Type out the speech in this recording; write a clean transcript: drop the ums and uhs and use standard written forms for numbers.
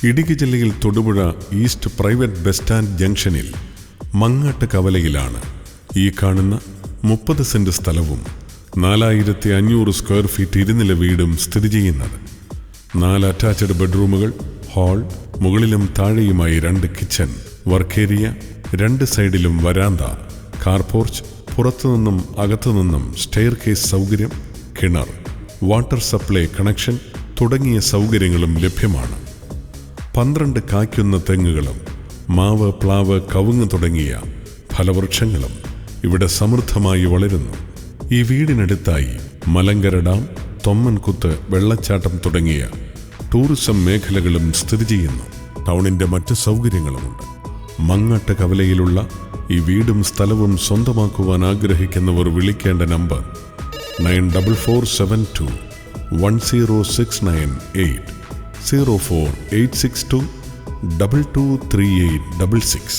ഇടുക്കി ജില്ലയിൽ Thodupuzha east private bus stand ജംഗ്ഷനിൽ മങ്ങാട്ട് കവലയിലാണ് ഈ കാണുന്ന 30 സെന്റ് സ്ഥലവും 4500 സ്ക്വയർ ഫീറ്റ് ഇരുനില വീടും സ്ഥിതി ചെയ്യുന്നത്. 4 അറ്റാച്ച്ഡ് ബെഡ്റൂമുകൾ, ഹാൾ, മുകളിലും താഴെയുമായി 2 കിച്ചൺ, വർക്ക് ഏരിയ, 2 സൈഡിലും വരാന്ത, കാർ പോർച്ച്, പുറത്തുനിന്നും അകത്തുനിന്നും സ്റ്റെയർ കേസ് സൗകര്യം, കിണർ, വാട്ടർ സപ്ലൈ കണക്ഷൻ തുടങ്ങിയ സൗകര്യങ്ങളും ലഭ്യമാണ്. 12 കായ്ക്കുന്ന തെങ്ങുകളും മാവ്, പ്ലാവ്, കവുങ്ങ് തുടങ്ങിയ ഫലവൃക്ഷങ്ങളും ഇവിടെ സമൃദ്ധമായി വളരുന്നു. ഈ വീടിനടുത്തായി മലങ്കര ഡാം, തൊമ്മൻകുത്ത് വെള്ളച്ചാട്ടം തുടങ്ങിയ ടൂറിസം മേഖലകളും സ്ഥിതി ചെയ്യുന്നു. ടൗണിന്റെ മറ്റ് സൗകര്യങ്ങളുമുണ്ട്. മങ്ങാട്ട് കവലയിലുള്ള ഈ വീടും സ്ഥലവും സ്വന്തമാക്കുവാൻ ആഗ്രഹിക്കുന്നവർ വിളിക്കേണ്ട നമ്പർ 9447210698 04862223866.